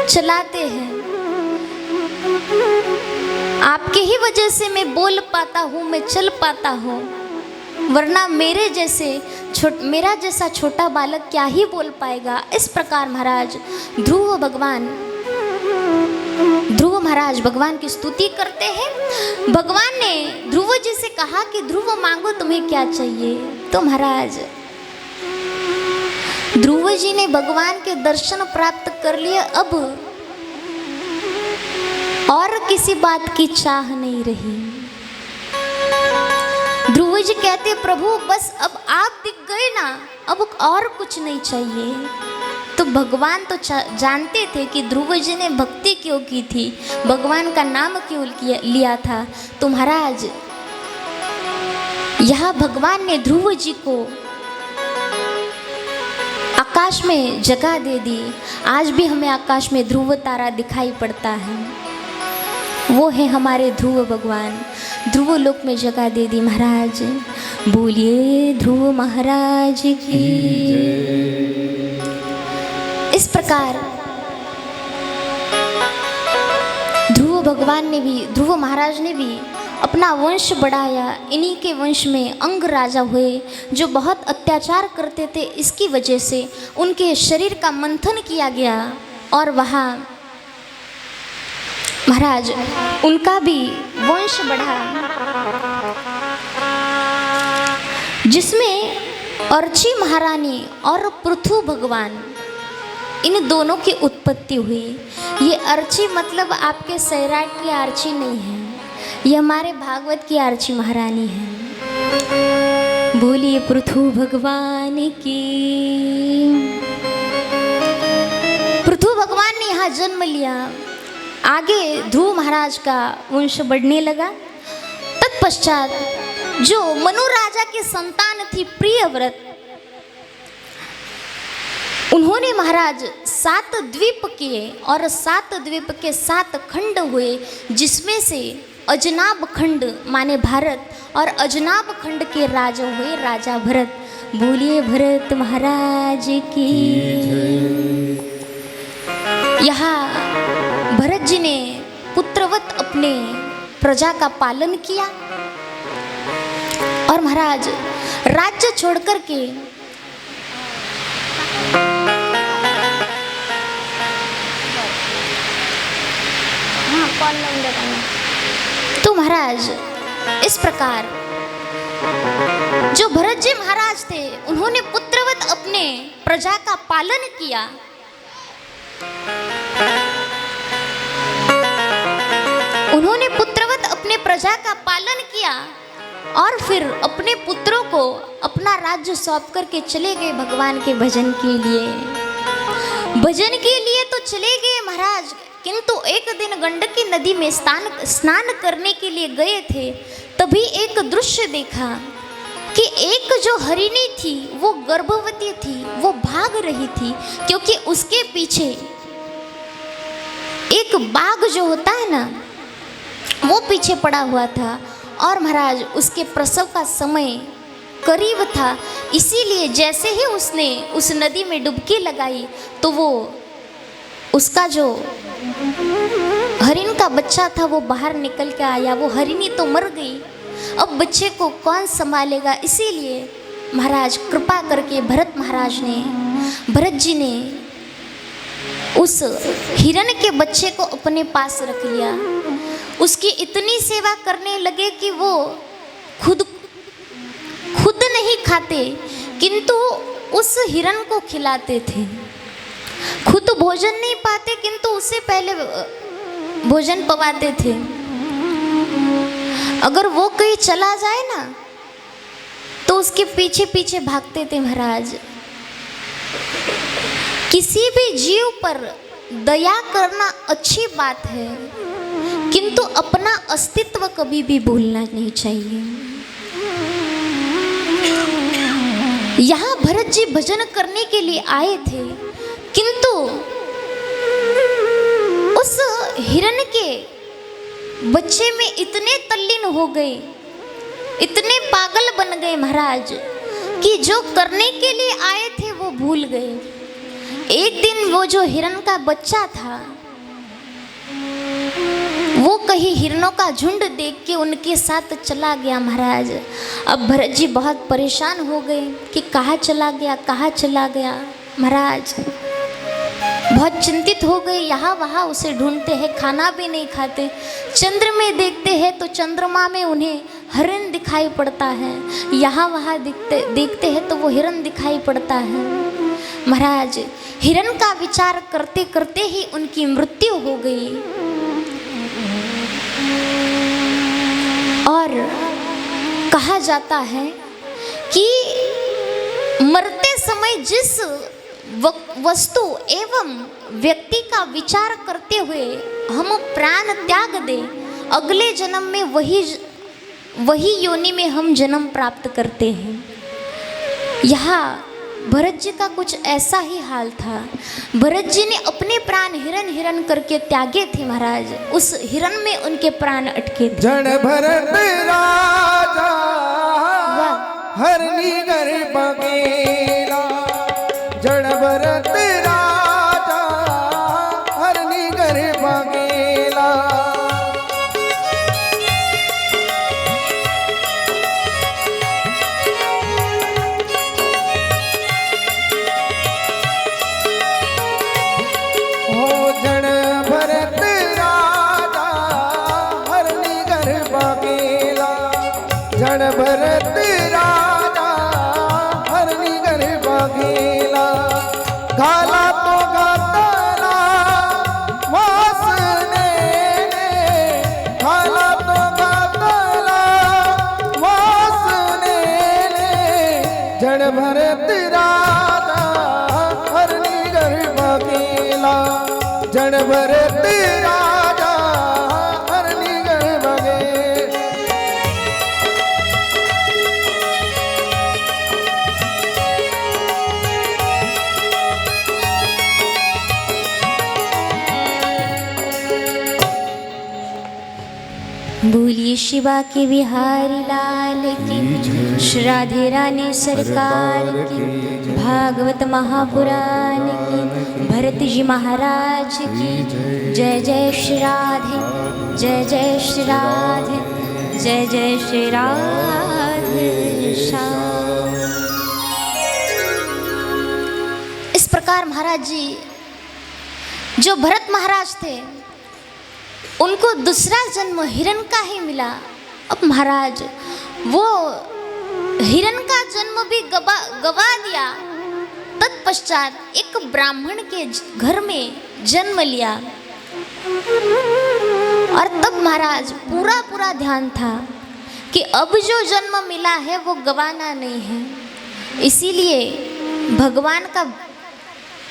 चलाते हैं। आपके ही वजह से मैं बोल पाता हूँ, मैं चल पाता हूँ, वरना मेरा जैसा छोटा बालक क्या ही बोल पाएगा। इस प्रकार महाराज ध्रुव महाराज भगवान की स्तुति करते हैं। भगवान ने ध्रुव जी से कहा कि ध्रुव मांगो तुम्हें क्या चाहिए। तो महाराज ध्रुव जी ने भगवान के दर्शन प्राप्त कर लिए, अब और किसी बात की चाह नहीं रही। ध्रुव जी कहते प्रभु बस अब आप दिख गए ना, अब और कुछ नहीं चाहिए। तो भगवान तो जानते थे कि ध्रुव जी ने भक्ति क्यों की थी, भगवान का नाम क्यों लिया था। तो महाराज यह भगवान ने ध्रुव जी को आकाश में जगह दे दी। आज भी हमें आकाश में ध्रुव तारा दिखाई पड़ता है, वो है हमारे ध्रुव भगवान। ध्रुव लोक में जगह दे दी महाराज। बोलिए ध्रुव महाराज की। इस प्रकार ध्रुव भगवान ने भी, ध्रुव महाराज ने भी अपना वंश बढ़ाया। इन्हीं के वंश में अंग राजा हुए जो बहुत अत्याचार करते थे। इसकी वजह से उनके शरीर का मंथन किया गया और वहाँ महाराज उनका भी वंश बढ़ा, जिसमें अर्ची महारानी और पृथु भगवान इन दोनों की उत्पत्ति हुई। ये अर्ची मतलब आपके सैराट की आर्ची नहीं है, ये हमारे भागवत की आर्ची महारानी है। बोलिए पृथु भगवान की। पृथु भगवान ने यहाँ जन्म लिया। आगे ध्रुव महाराज का वंश बढ़ने लगा। तत्पश्चात जो मनु राजा की संतान थी प्रियव्रत, उन्होंने महाराज 7 द्वीप किए और 7 द्वीप के 7 खंड हुए, जिसमें से अजनाब खंड माने भारत और अजनाब खंड के राजा हुए राजा भरत। बोलिए भरत महाराज की। यहाँ भरत जी ने पुत्रवत अपने प्रजा का पालन किया और महाराज राज्य छोड़कर के तो महाराज इस प्रकार जो भरत जी महाराज थे उन्होंने पुत्रवत अपने प्रजा का पालन किया। उन्होंने पुत्रवत अपने प्रजा का पालन किया और फिर अपने पुत्रों को अपना राज्य सौंप करके चले गए भगवान के भजन के लिए। भजन के लिए तो चले गए महाराज, किंतु एक दिन गंडकी नदी में स्नान करने के लिए गए थे। तभी एक दृश्य देखा कि एक जो हरिणी थी वो गर्भवती थी, वो भाग रही थी क्योंकि उसके पीछे एक बाघ जो होता है ना वो पीछे पड़ा हुआ था और महाराज उसके प्रसव का समय करीब था। इसीलिए जैसे ही उसने उस नदी में डुबकी लगाई तो वो उसका जो हरिण का बच्चा था वो बाहर निकल के आया। वो हरिणी तो मर गई, अब बच्चे को कौन संभालेगा। इसीलिए महाराज कृपा करके भरत जी ने उस हिरण के बच्चे को अपने पास रख लिया। उसकी इतनी सेवा करने लगे कि वो खुद नहीं खाते किंतु उस हिरण को खिलाते थे। खुद भोजन नहीं पाते किंतु उससे पहले भोजन पवाते थे। अगर वो कहीं चला जाए ना तो उसके पीछे पीछे भागते थे महाराज। किसी भी जीव पर दया करना अच्छी बात है किंतु अपना अस्तित्व कभी भी भूलना नहीं चाहिए। यहाँ भरत जी भजन करने के लिए आए थे किंतु उस हिरण के बच्चे में इतने तल्लीन हो गए, इतने पागल बन गए महाराज कि जो करने के लिए आए थे वो भूल गए। एक दिन वो जो हिरण का बच्चा था, वो कहीं हिरणों का झुंड देख के उनके साथ चला गया महाराज। अब भरत जी बहुत परेशान हो गए कि कहाँ चला गया, कहाँ चला गया। महाराज बहुत चिंतित हो गए, यहाँ वहाँ उसे ढूंढते हैं, खाना भी नहीं खाते। चंद्र में देखते हैं तो चंद्रमा में उन्हें हिरण दिखाई पड़ता है, यहाँ वहाँ देखते हैं तो वो हिरण दिखाई पड़ता है। महाराज हिरण का विचार करते करते ही उनकी मृत्यु हो गई। और कहा जाता है कि मरते समय जिस वस्तु एवं व्यक्ति का विचार करते हुए हम प्राण त्याग दें, अगले जन्म में वही योनि में हम जन्म प्राप्त करते हैं। यहाँ भरत जी का कुछ ऐसा ही हाल था। भरत जी ने अपने प्राण हिरण हिरण करके त्यागे थे महाराज, उस हिरण में उनके प्राण अटके थे। जन भरत राजा हरनी गर्भ गेला, जन भरत राजा हरनी गर्भ गेला। जन भरत राजा हरनी गर्भ गेला, घाला तो घातला वासने, घाला तो घातला वासने। जन भरत राजा हरनी गर्भ गेला, जन भरत राजा हरनी गर्भ गेला। बोलिए शिवा के बिहारी लाल की, श्री राधे रानी सरकार की, भागवत महापुराण की, भरत जी महाराज की जय। जय श्री राधे, जय जय श्री राधे, जय जय श्री राधे श्याम। इस प्रकार महाराज जी, जो भरत महाराज थे, उनको दूसरा जन्म हिरण का ही मिला। अब महाराज वो हिरण का जन्म भी गवा दिया। तत्पश्चात एक ब्राह्मण के घर में जन्म लिया। और तब महाराज पूरा ध्यान था कि अब जो जन्म मिला है वो गवाना नहीं है, इसीलिए भगवान का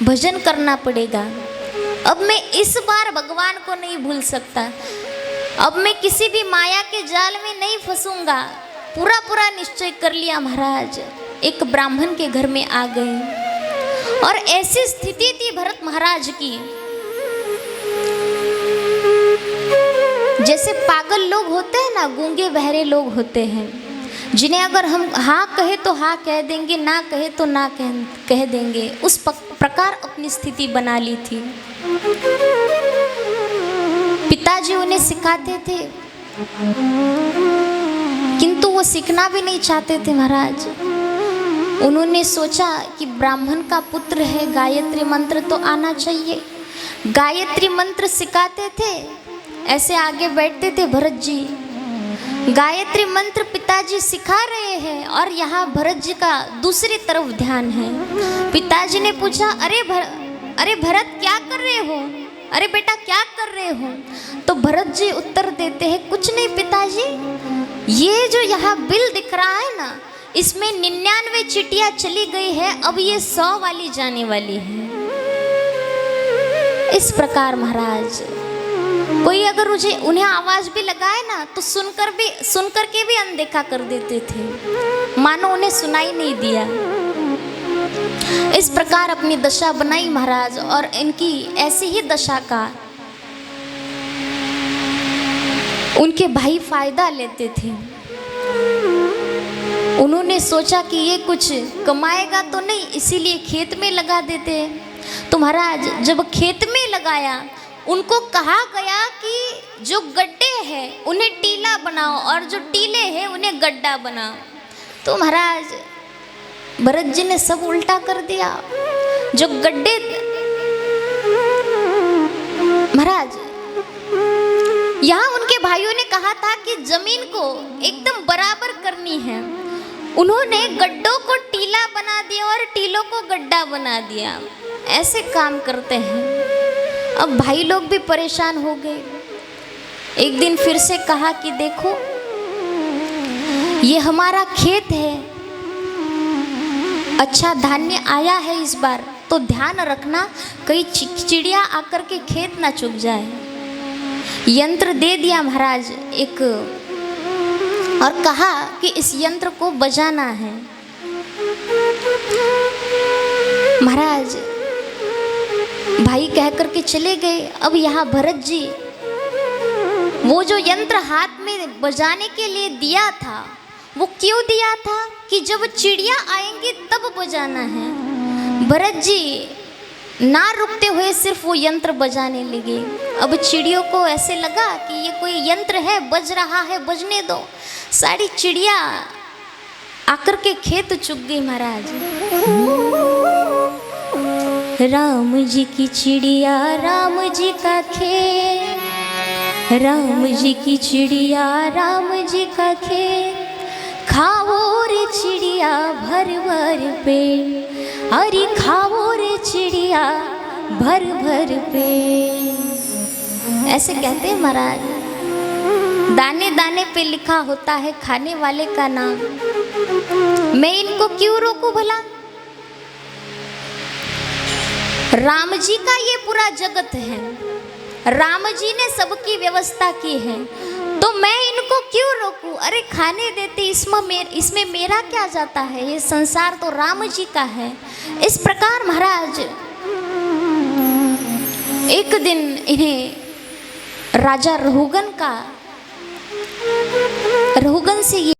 भजन करना पड़ेगा। अब मैं इस बार भगवान को नहीं भूल सकता, अब मैं किसी भी माया के जाल में नहीं फंसूंगा। पूरा निश्चय कर लिया महाराज। एक ब्राह्मण के घर में आ गए और ऐसी स्थिति थी भरत महाराज की, जैसे पागल लोग होते हैं ना, गूंगे बहरे लोग होते हैं, जिन्हें अगर हम हाँ कहे तो हाँ कह देंगे, ना कहे तो ना कह देंगे। उस प्रकार अपनी स्थिति बना ली थी। पिताजी उन्हें सिखाते थे, किंतु वो सीखना भी नहीं चाहते थे महाराज। उन्होंने सोचा कि ब्राह्मण का पुत्र है, गायत्री मंत्र तो आना चाहिए। गायत्री मंत्र सिखाते थे, ऐसे आगे बैठते थे भरत जी। गायत्री मंत्र पिताजी सिखा रहे हैं और यहाँ भरत जी का दूसरी तरफ ध्यान है। पिताजी ने पूछा, अरे भरत क्या कर रहे हो, अरे बेटा क्या कर रहे हो? तो भरत जी उत्तर देते हैं, कुछ नहीं पिताजी, ये जो यहाँ बिल दिख रहा है ना, इसमें 99 चिटिया चली गई है, अब ये 100 वाली जाने वाली है। इस प्रकार महाराज कोई अगर उन्हें आवाज भी लगाए ना तो सुनकर के भी अनदेखा कर देते थे, मानो उन्हें सुनाई नहीं दिया। इस प्रकार अपनी दशा बनाई महाराज। और इनकी ऐसी ही दशा का उनके भाई फायदा लेते थे। उन्होंने सोचा कि ये कुछ कमाएगा तो नहीं, इसीलिए खेत में लगा देते। तो महाराज जब खेत में लगाया, उनको कहा गया कि जो गड्ढे हैं उन्हें टीला बनाओ और जो टीले हैं उन्हें गड्ढा बनाओ। तो महाराज भरत जी ने सब उल्टा कर दिया। जो गड्ढे, महाराज यहाँ उनके भाइयों ने कहा था कि जमीन को एकदम बराबर करनी है, उन्होंने गड्ढों को टीला बना दिया और टीलों को गड्ढा बना दिया। ऐसे काम करते हैं। अब भाई लोग भी परेशान हो गए। एक दिन फिर से कहा कि देखो ये हमारा खेत है, अच्छा धान्य आया है इस बार, तो ध्यान रखना कहीं चिड़िया आकर के खेत ना चुग जाए। यंत्र दे दिया महाराज एक, और कहा कि इस यंत्र को बजाना है। महाराज भाई कह करके चले गए। अब यहाँ भरत जी वो जो यंत्र हाथ में बजाने के लिए दिया था, वो क्यों दिया था कि जब चिड़िया आएंगी तब बजाना है। भरत जी ना रुकते हुए सिर्फ वो यंत्र बजाने लगे। अब चिड़ियों को ऐसे लगा कि ये कोई यंत्र है, बज रहा है, बजने दो। सारी चिड़िया आकर के खेत चुग गई। महाराज राम जी की चिड़िया राम जी का खेत, राम जी की चिड़िया राम जी का खेत, खाओ रे चिड़िया भर भर पेट, अरे खाओ रे चिड़िया भर भर पेट। ऐसे कहते हैं महाराज। दाने दाने पे लिखा होता है खाने वाले का नाम। मैं इनको क्यों रोकूं भला? राम जी का ये पूरा जगत है, राम जी ने सबकी व्यवस्था की है, तो मैं इनको क्यों रोकूं? अरे खाने देते, इसमें मेरा क्या जाता है? ये संसार तो राम जी का है। इस प्रकार महाराज एक दिन इन्हें राजा रहुगन से